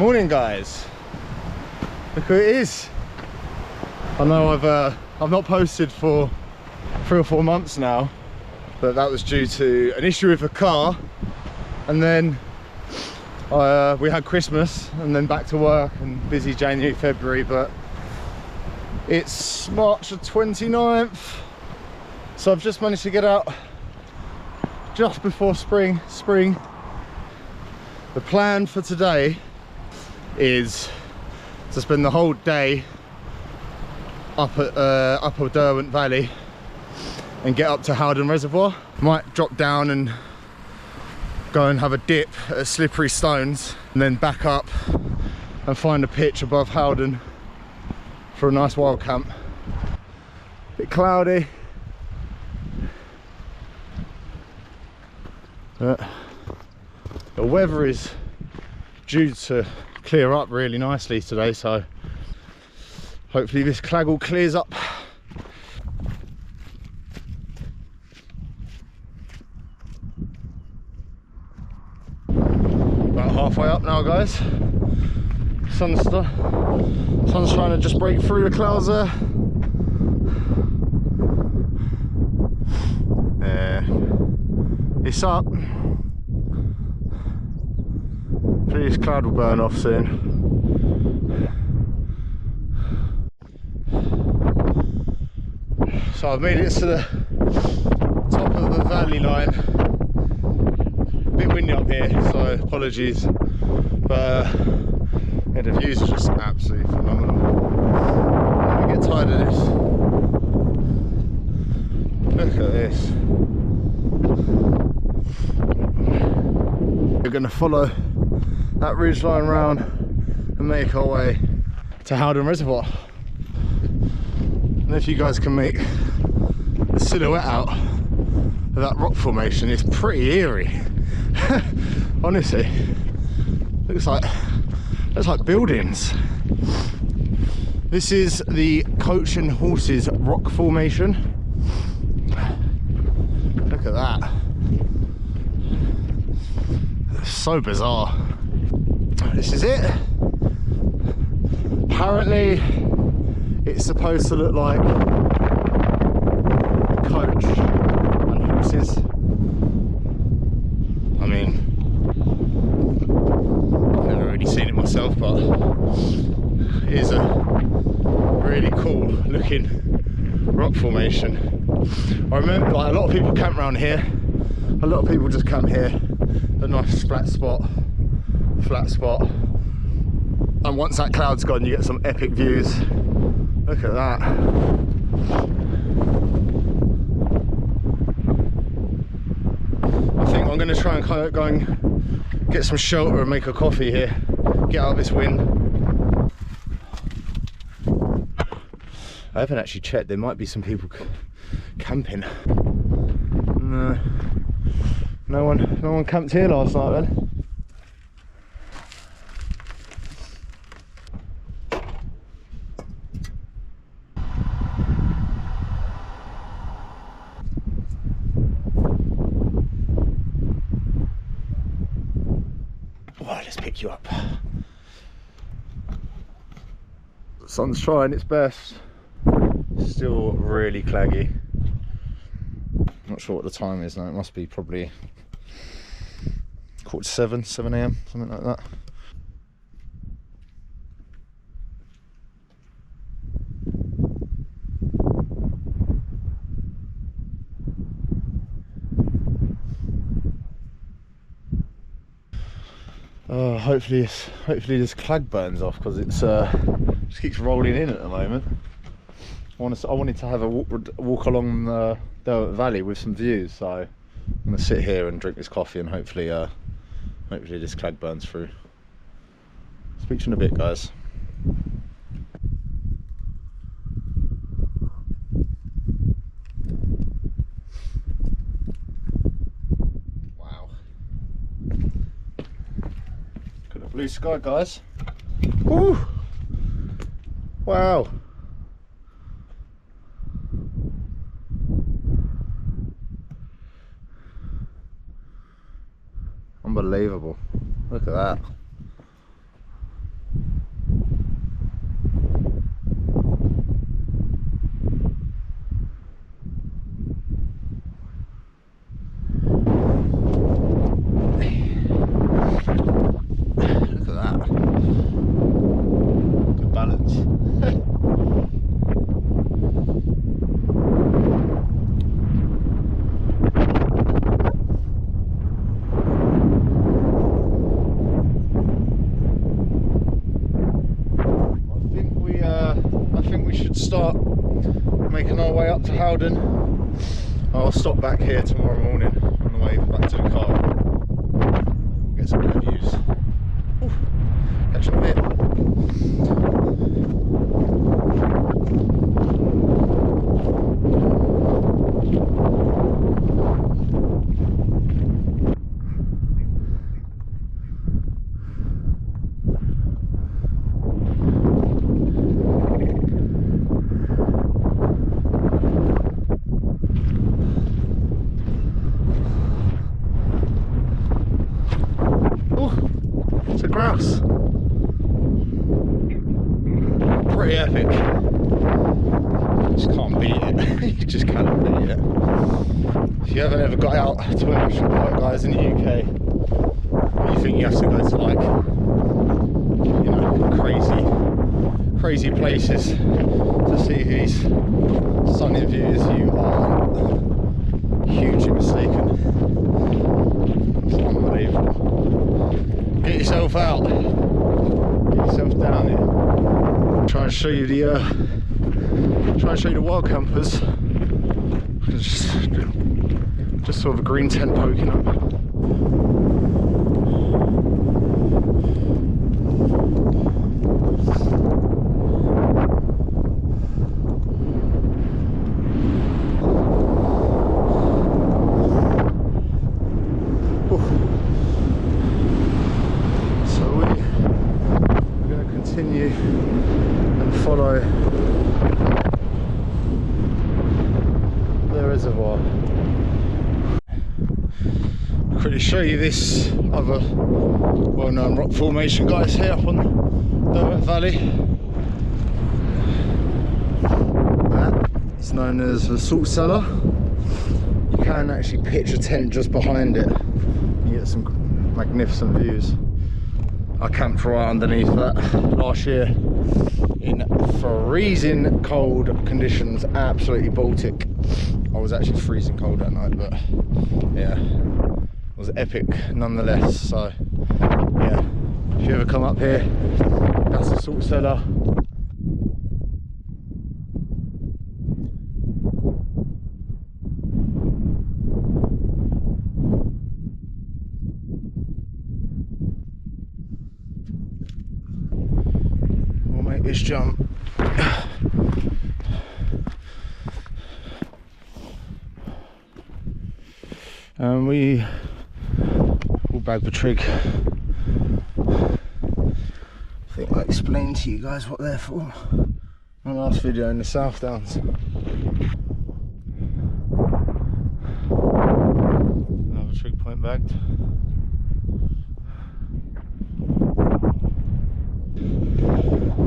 Morning, guys. Look who it is. I know I've not posted for 3 or 4 months now, but that was due to an issue with the car, and then we had Christmas and then back to work and busy January, February. But it's March the 29th, so I've just managed to get out just before spring. The plan for today is to spend the whole day up at upper Derwent Valley and get up to Howden Reservoir. Might drop down and go and have a dip at Slippery Stones, and then back up and find a pitch above Howden for a nice Wildcamp. Bit cloudy, but the weather is due to clear up really nicely today, so hopefully this clag all clears up. About halfway up now, guys. Sun's trying to just break through the clouds there. Yeah, it's up. Hopefully this cloud will burn off soon. So I've made it to the top of the valley line. A bit windy up here, so apologies. But yeah, the views are just absolutely phenomenal. Never get tired of this. Look at this. We're going to follow that ridge line round and make our way to Howden Reservoir. And if you guys can make the silhouette out of that rock formation, it's pretty eerie. Honestly, looks like buildings. This is the Coach and Horses rock formation. Look at that. It's so bizarre. This is it. Apparently it's supposed to look like Coach and Horses. I mean, I've never really seen it myself, but it is a really cool looking rock formation. I remember, like, a lot of people camp around here. A lot of people just camp here. A nice flat spot. And once that cloud's gone, you get some epic views. Look at that. I think I'm going to try and kind of go and get some shelter and make a coffee here. Get out of this wind. I haven't actually checked. There might be some people camping. No one camped here last night then. Right, let's pick you up. The sun's trying its best. Still really claggy. Not sure what the time is now. It must be probably 7 AM, something like that. Hopefully this clag burns off, because it's just keeps rolling in at the moment. I wanted to have a walk along the Derwent Valley with some views, so I'm going to sit here and drink this coffee, and hopefully this clag burns through. Speak to you in a bit, guys. Wow. Got a blue sky, guys. Woo! Wow. Unbelievable. Look at that. balance. I think we should start making our way up to Howden. I'll stop back here tomorrow morning on the way back to the car. Get some good views. Ooh, catch you in a bit. It's a grouse. Pretty epic. You just can't beat it. You just cannot beat it. If you haven't ever got out to a national park, guys, in the UK, you think you have to go to like, you know, crazy places to see these stunning views, you are hugely mistaken. It's unbelievable. Get yourself out. Get yourself down here. Try and show you the Wildcampers. Just sort of a green tent poking up. Continue and follow the reservoir. I'll quickly show you this other well-known rock formation, guys, here up on Derwent Valley. That is known as the salt cellar. You can actually pitch a tent just behind it. You get some magnificent views. I camped right underneath that last year in freezing cold conditions, absolutely Baltic. I was actually freezing cold that night, but yeah, it was epic nonetheless. So yeah, if you ever come up here, that's the salt cellar. This jump. And we will bag the trig. I think I explained to you guys what they're for in the last video in the South Downs. Another trig point bagged.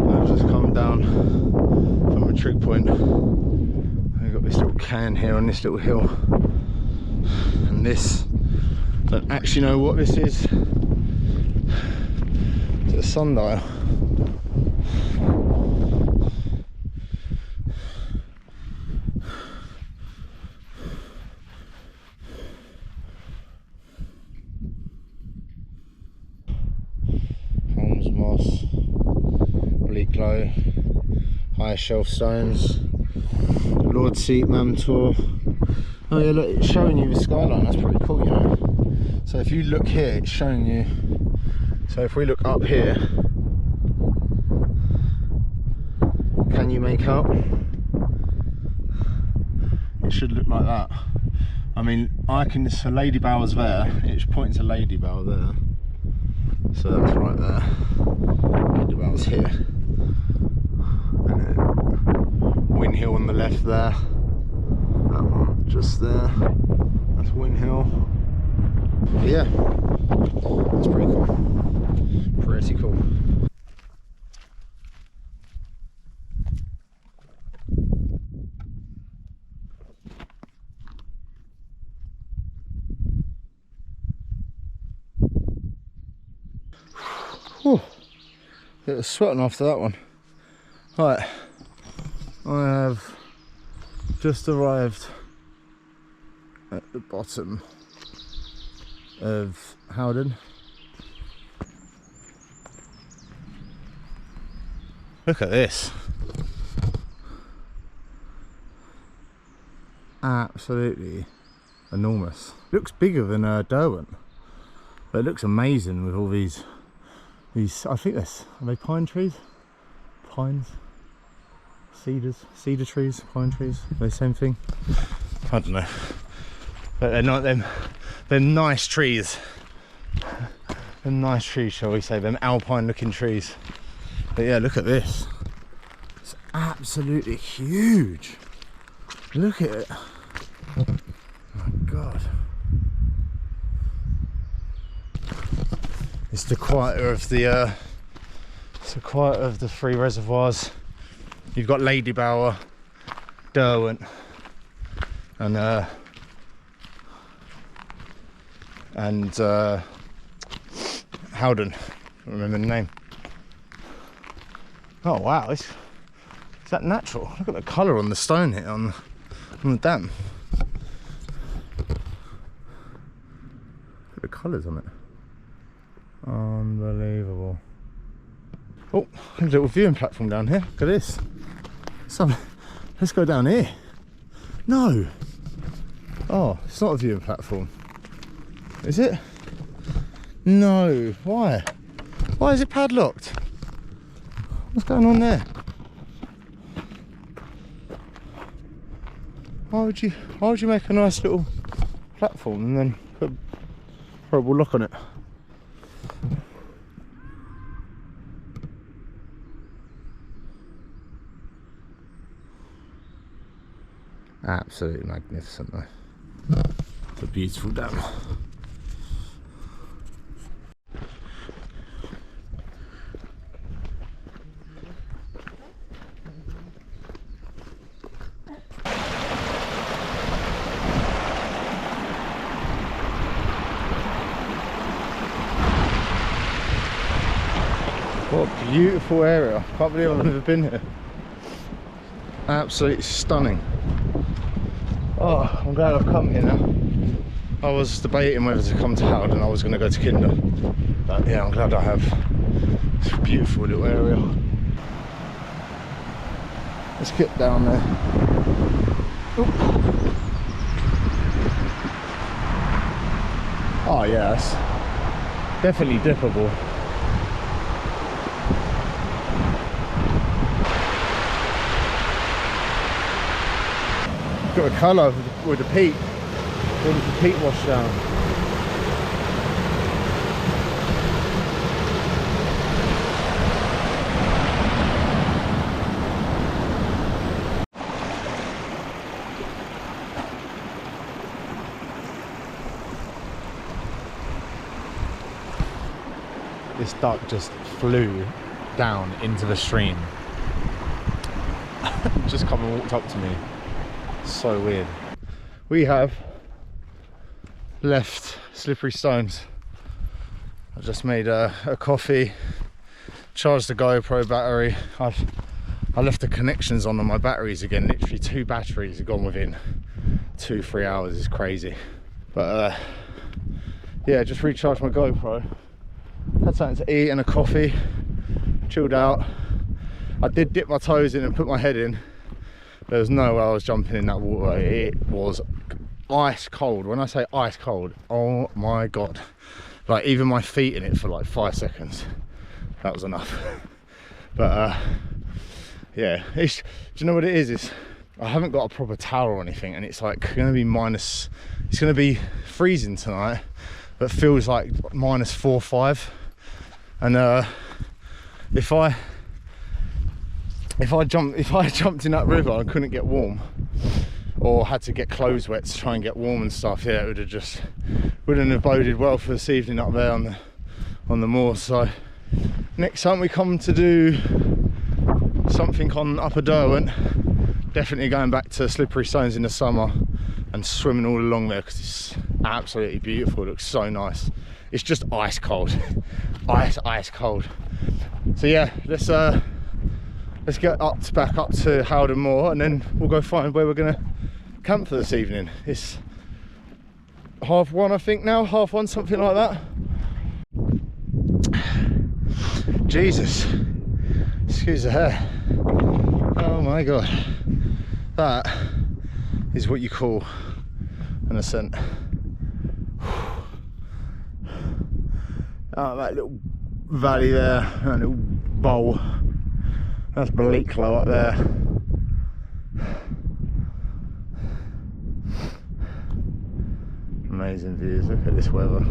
I've just come down from a trig point. I've got this little cairn here on this little hill, and this, I don't actually know what this is. It's a sundial. Moss, bleak low, high shelf stones, Lord Seat Mamtor. Oh yeah, look, it's showing you the skyline. That's pretty cool, you know. So if you look here, it's showing you. So if we look up here, can you make out? It should look like that. I mean, I can. So Lady Bower's there. It's pointing to Lady Bower there. So that's right there. Lady Bower's here. And then Win Hill on the left there. That one just there. That's Win Hill. But yeah, that's pretty cool. Pretty cool. Whew. It was sweating after that one. Right, I have just arrived at the bottom of Howden. Look at this. Absolutely enormous. Looks bigger than Derwent, but it looks amazing with all these I think are they pine trees? Pines? Cedars? Cedar trees? Pine trees? Are they the same thing? I don't know. But they're not them. They're nice trees. They're nice trees, shall we say? Them alpine looking trees. But yeah, look at this. It's absolutely huge. Look at it. Oh my god. It's the quieter of the three reservoirs. You've got Lady Bower, Derwent, and Howden. I don't remember the name. Oh wow, is that natural? Look at the colour on the stone here on the dam. Look at the colours on it. Unbelievable. Oh, there's a little viewing platform down here. Look at this. Let's go down here. No. Oh, it's not a viewing platform. Is it? No. Why? Why is it padlocked? What's going on there? Why would you make a nice little platform and then put a horrible lock on it? Absolutely magnificent though. It's a beautiful dam. What a beautiful area. I can't believe I've never been here. Absolutely stunning. Oh, I'm glad I've come here now. I was debating whether to come to Howden. I was going to go to Kinder. But yeah, I'm glad I have. It's a beautiful little area. Let's get down there. Oop. Oh yeah, that's definitely dippable. Got a colour with the peat. All of the peat washed down. This duck just flew down into the stream. Just come and walked up to me. So weird. We have left Slippery Stones. I just made a coffee, charged the GoPro battery. I left the connections on my batteries again. Literally 2 batteries have gone within 2-3 hours. It's crazy. But yeah, just recharged my GoPro. Had something to eat and a coffee. Chilled out. I did dip my toes in and put my head in. There was no way I was jumping in that water. It was ice cold. When I say ice cold, oh my god. Like even my feet in it for like 5 seconds. That was enough. But yeah, do you know what it is? I haven't got a proper towel or anything, and it's like going to be minus, it's going to be freezing tonight, but feels like -4 or -5. And if I jumped in that river and couldn't get warm, or had to get clothes wet to try and get warm and stuff, yeah, it wouldn't have boded well for this evening up there on the moor. So next time we come to do something on Upper Derwent, definitely going back to Slippery Stones in the summer and swimming all along there, because it's absolutely beautiful. It looks so nice. It's just ice cold. ice cold. So yeah, let's let's get back up to Howden Moor, and then we'll go find where we're gonna camp for this evening. It's 1:30 I think now, 1:30, something like that. Jesus, excuse the hair. Oh my god, that is what you call an ascent. Oh, that little valley there, that little bowl, that's Wildcamp up there. Amazing views, look at this weather.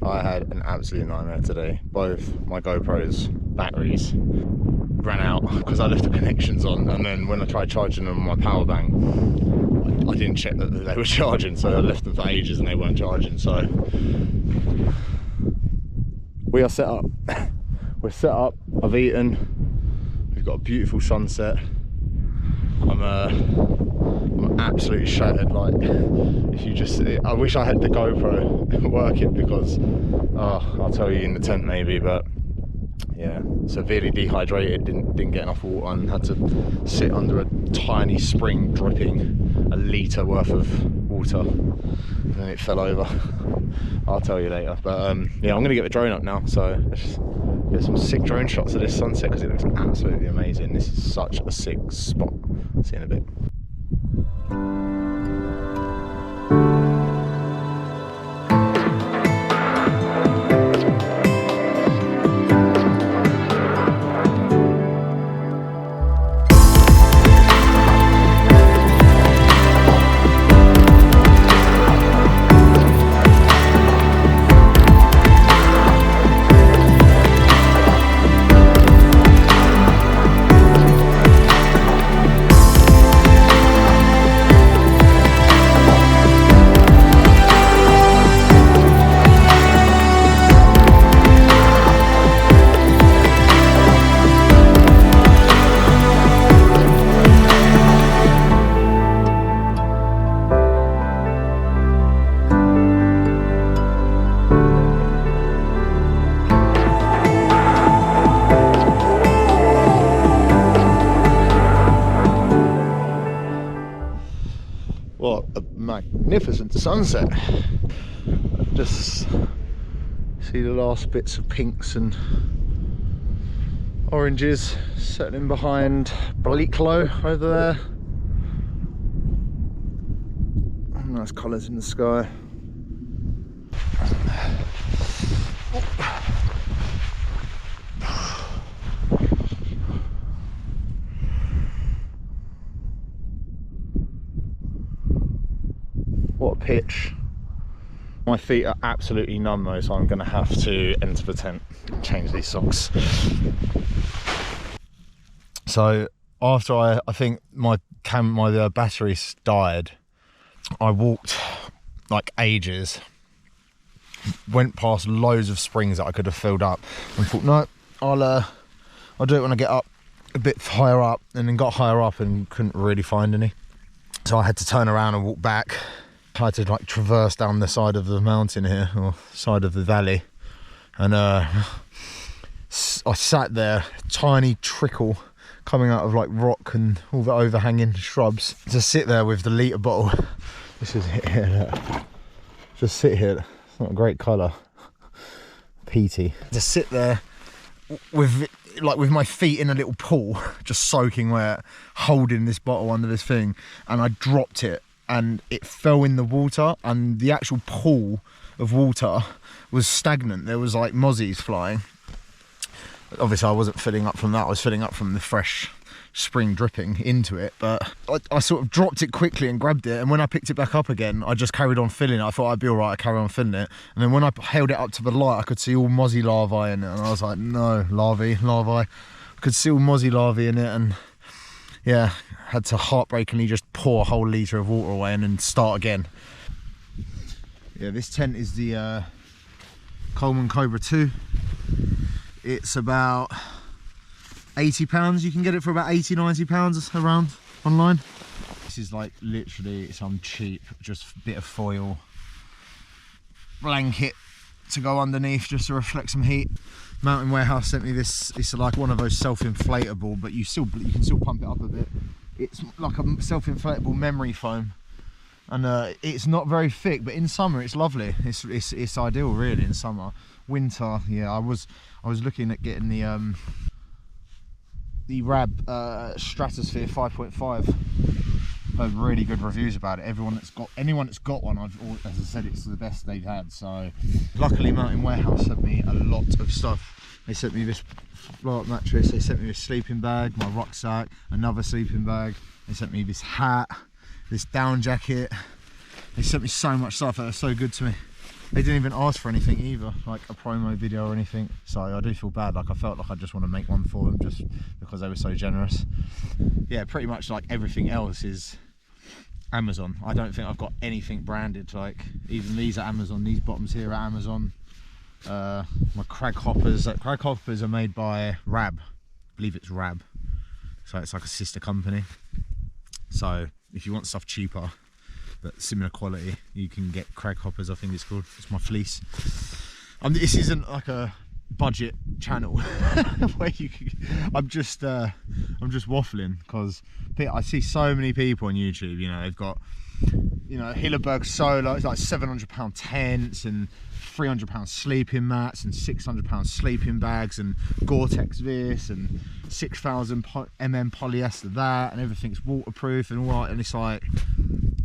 I had an absolute nightmare today. Both my GoPro's batteries ran out because I left the connections on, and then when I tried charging them on my power bank, I didn't check that they were charging, so I left them for ages and they weren't charging. So we are set up. We're set up. I've eaten. We've got a beautiful sunset. I'm absolutely shattered. Like, if you just, I wish I had the GoPro working, because I'll tell you in the tent maybe, but yeah, severely dehydrated, didn't get enough water, and had to sit under a tiny spring dripping a litre worth of water, and then it fell over. I'll tell you later, but yeah, I'm gonna get the drone up now, so let's just get some sick drone shots of this sunset, because it looks absolutely amazing. This is such a sick spot. See you in a bit. What a magnificent sunset. Just see the last bits of pinks and oranges settling behind Wildcamp over there. Nice colours in the sky. What a pitch. My feet are absolutely numb though, so I'm going to have to enter the tent and change these socks. So after I think my batteries died, I walked like ages, went past loads of springs that I could have filled up, and thought, no, I'll do it when I get up a bit higher up, and then got higher up and couldn't really find any. So I had to turn around and walk back. I had to like traverse down the side of the mountain here, or side of the valley, and I sat there, tiny trickle coming out of like rock and all the overhanging shrubs, to sit there with the litre bottle. This is it here, look. Just sit here. It's not a great colour, peaty. To sit there with my feet in a little pool, just soaking wet, holding this bottle under this thing, and I dropped it and it fell in the water, and the actual pool of water was stagnant. There was like mozzies flying. Obviously I wasn't filling up from that, I was filling up from the fresh spring dripping into it, but I sort of dropped it quickly and grabbed it, and when I picked it back up again, I just carried on filling it. I thought I'd be all right, I carry on filling it, and then when I held it up to the light, I could see all mozzie larvae in it, and I was like, no, larvae. I could see all mozzie larvae in it, and yeah, had to heartbreakingly just pour a whole litre of water away and then start again. Yeah, this tent is the Coleman Cobra 2. It's about £80. You can get it for about £80–90 around online. This is like literally some cheap, just bit of foil, blanket to go underneath just to reflect some heat. Mountain Warehouse sent me this. It's like one of those self-inflatable, but you can still pump it up a bit. It's like a self-inflatable memory foam, and it's not very thick, but in summer it's lovely. It's ideal really in summer. Winter, yeah, I was looking at getting the Rab Stratosphere 5.5. Heard really good reviews about it. Anyone that's got one, as I said, it's the best they've had. So luckily Mountain Warehouse sent me a lot of stuff. They sent me this blow-up mattress, they sent me this sleeping bag, my rucksack, another sleeping bag, they sent me this hat, this down jacket. They sent me so much stuff that was so good to me. They didn't even ask for anything either, like a promo video or anything. So I do feel bad, like I felt like I just want to make one for them just because they were so generous. Yeah, pretty much like everything else is Amazon. I don't think I've got anything branded. Like even these are Amazon, these bottoms here are Amazon. My crag hoppers are made by Rab, I believe it's Rab, so it's like a sister company. So if you want stuff cheaper but similar quality, you can get crag hoppers, I think it's called. It's my fleece. This isn't like a budget channel where you can, I'm just waffling because I see so many people on YouTube, you know, they've got, you know, Hilleberg Solar, it's like £700 tents and £300 sleeping mats and £600 sleeping bags and Gore-Tex this and 6,000 polyester that, and everything's waterproof and all that, and it's like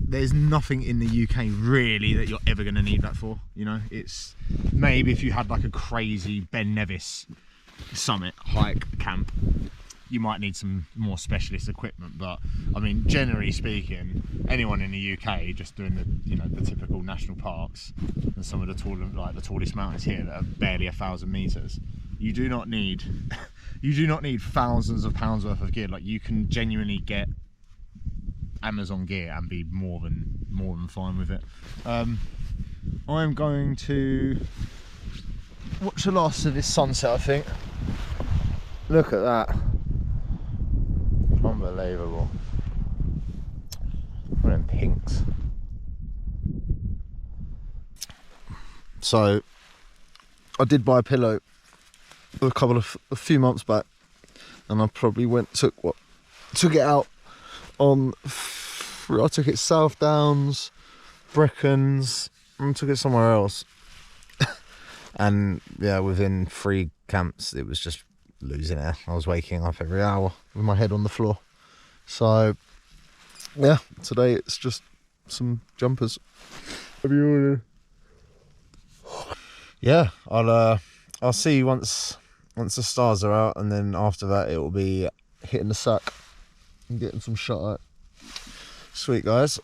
there's nothing in the UK really that you're ever going to need that for, you know. It's maybe if you had like a crazy Ben Nevis summit hike camp, you might need some more specialist equipment, but I mean, generally speaking, anyone in the UK just doing the, you know, the typical national parks and some of the the tallest mountains here that are barely 1,000 meters, you do not need thousands of pounds worth of gear. Like you can genuinely get Amazon gear and be more than fine with it. I'm going to watch the last of this sunset, I think. Look at that. Unbelievable. One of them pinks. So I did buy a pillow a few months back, and I probably took it out on, I took it South Downs, Brecons, and took it somewhere else. And yeah, within 3 camps it was just losing air. I was waking up every hour with my head on the floor. So yeah, today it's just some jumpers. Have you ordered? Yeah, I'll see once the stars are out, and then after that it will be hitting the sack and getting some shot at. Sweet guys.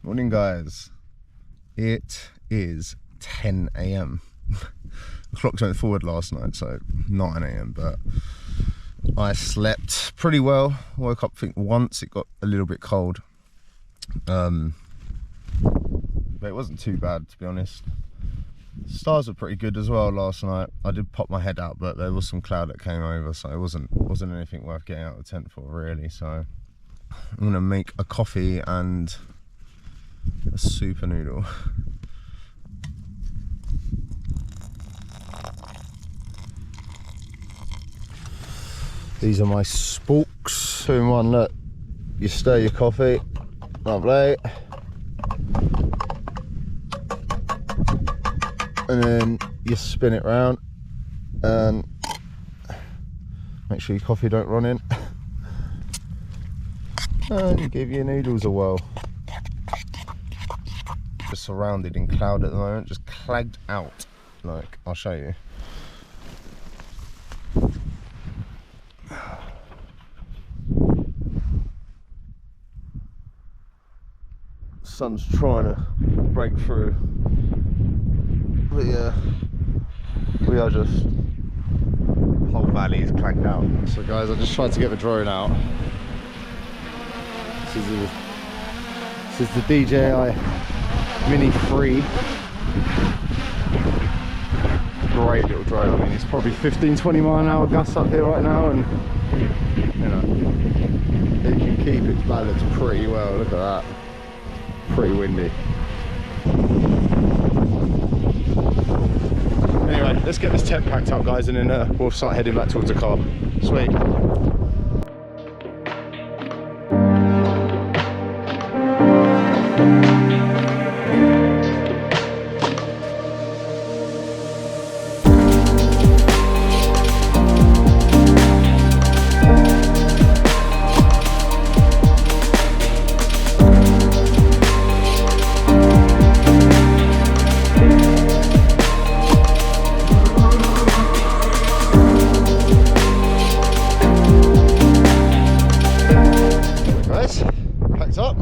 Morning guys, it is 10 AM. The clocks went forward last night, so 9 AM, but I slept pretty well. Woke up, I think once it got a little bit cold, but it wasn't too bad, to be honest. Stars were pretty good as well last night. I did pop my head out, but there was some cloud that came over, so it wasn't anything worth getting out of the tent for really. So I'm gonna make a coffee and a super noodle. These are my sporks, 2 in 1, look. you stir your coffee, lovely, and then you spin it round and make sure your coffee don't run in, and you give your noodles a whirl. Just surrounded in cloud at the moment, just clagged out. Like, I'll show you. Sun's trying to break through, but yeah, we are just, the whole valley is clagged out. So guys, I just tried to get the drone out. This is the DJI Mini 3. Great little drone. I mean, it's probably 15-20 mile an hour gusts up here right now, and you know, it can keep its balance pretty well. Look at that. Pretty windy. Anyway, let's get this tent packed up, guys, and then we'll start heading back towards the car. Sweet. Packed up,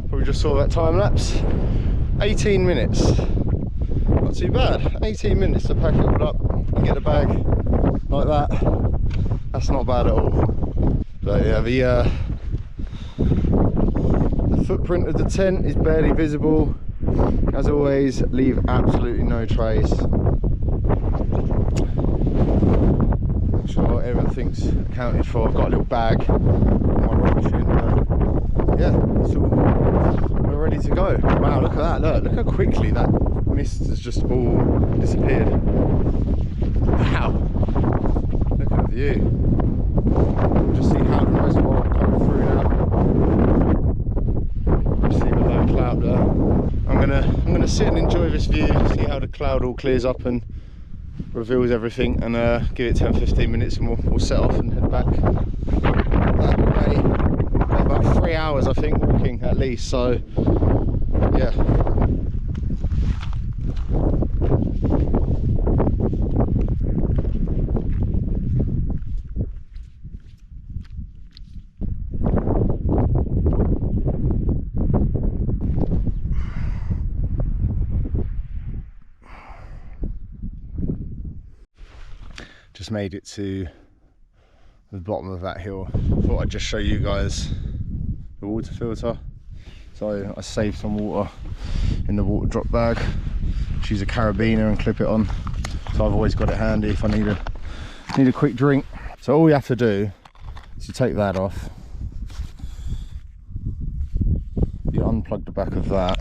probably just saw that time lapse. 18 minutes, not too bad. 18 minutes to pack it all up and get a bag like that. That's not bad at all. But yeah, the footprint of the tent is barely visible. As always, leave absolutely no trace. Sure everything's accounted for. I've got a little bag on my rubbish in, but yeah, it's all, we're ready to go. Wow, look at that, look how quickly that mist has just all disappeared. Wow, look at the view. We'll just see Howden Reservoir coming through now. See the low cloud there. I'm gonna sit and enjoy this view, see how the cloud all clears up and reveals everything, and give it 10-15 minutes and we'll set off and head back that way. Got about 3 hours I think walking at least, so yeah. Just made it to the bottom of that hill. Thought I'd just show you guys the water filter. So I saved some water in the water drop bag. Choose a carabiner and clip it on. So I've always got it handy if I need a quick drink. So all you have to do is you take that off. You unplug the back of that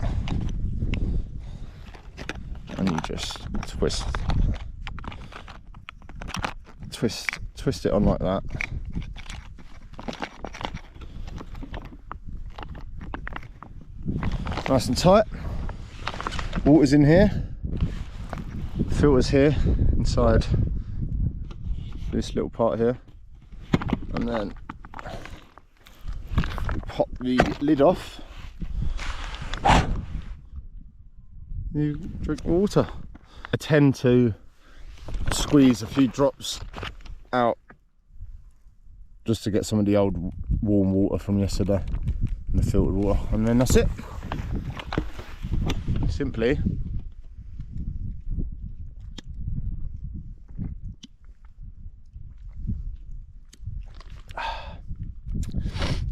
and you just twist it on like that. Nice and tight. Water's in here, filter's here inside this little part here, and then we pop the lid off. You drink water. I tend to squeeze a few drops out just to get some of the old warm water from yesterday and the filtered water, and then that's it. Simply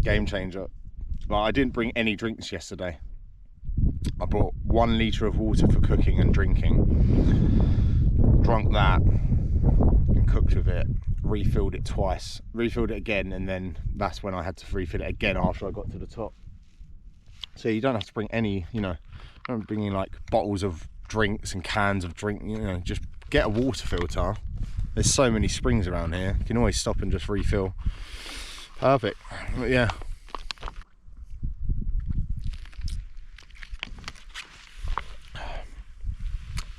game changer. Well, I didn't bring any drinks yesterday. I brought 1 litre of water for cooking and drinking, drunk that and cooked with it, refilled it twice, refilled it again, and then that's when I had to refill it again after I got to the top. So you don't have to bring any, you know, don't bring in like bottles of drinks and cans of drink, you know, just get a water filter. There's so many springs around here, you can always stop and just refill. Perfect. But yeah,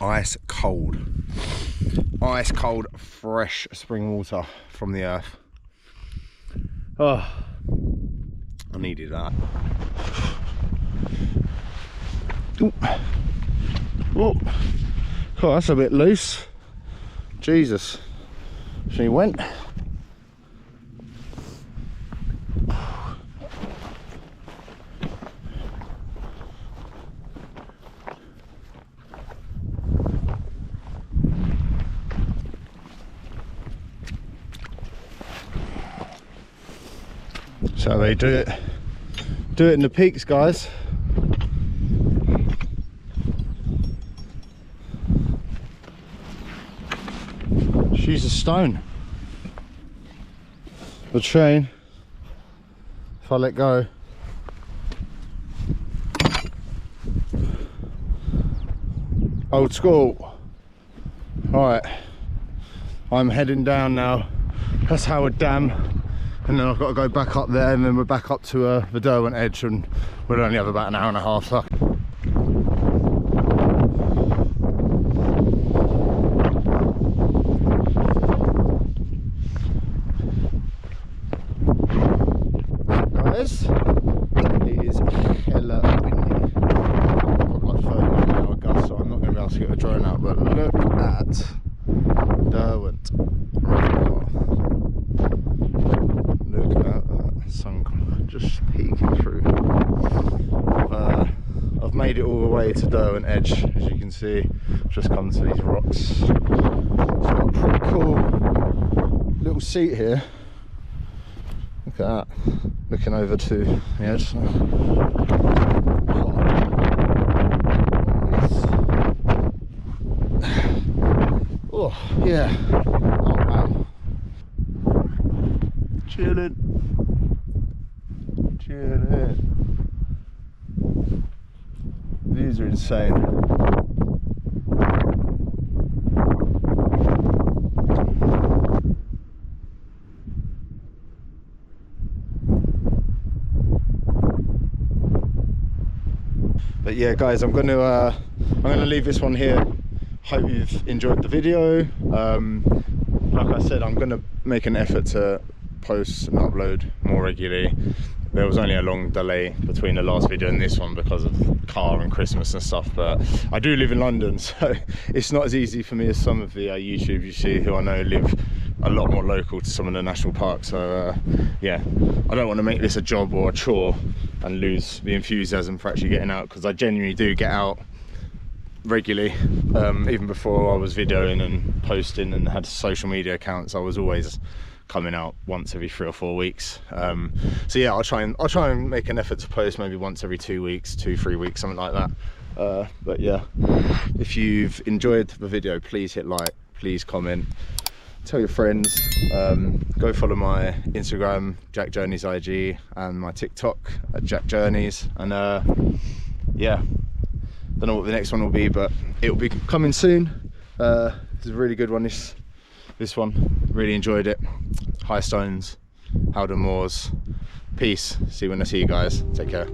ice cold, fresh spring water from the earth. Oh, I needed that. Ooh. Oh, oh, that's a bit loose. Jesus, she went. So they do it in the peaks, guys. She's a stone. The chain, if I let go, old school. All right, I'm heading down now. That's Howden Dam. And then I've got to go back up there, and then we're back up to the Derwent edge, and we'll only have about an hour and a half. So. Guys, it is hella windy. I've got like 30 miles an hour gust, so I'm not going to be able to get the drone out, but look at Derwent Reservoir. Look at that sun just peeking through. I've made it all the way to Derwent Edge, as you can see. I've just come to these rocks. It's got a pretty cool little seat here. Look at that, looking over to the edge. Oh yeah, oh wow. Chilling. These are insane. But yeah, guys, I'm gonna leave this one here. Hope you've enjoyed the video. Like I said, I'm gonna make an effort to post and upload more regularly. There was only a long delay between the last video and this one because of car and Christmas and stuff, but I do live in London, so it's not as easy for me as some of the YouTube you see who I know live a lot more local to some of the national parks. So yeah, I don't want to make this a job or a chore and lose the enthusiasm for actually getting out, because I genuinely do get out regularly. Even before I was videoing and posting and had social media accounts, I was always coming out once every 3 or 4 weeks. So yeah, I'll try and make an effort to post maybe once every 2 weeks, 2-3 weeks, something like that. But yeah, if you've enjoyed the video, please hit like, please comment, tell your friends, go follow my Instagram, Jack Journeys IG, and my TikTok at Jack Journeys. And yeah, don't know what the next one will be, but it will be coming soon. It's a really good one, this one. Really enjoyed it. High Stones, Howden Moors. Peace. See you when I see you guys. Take care.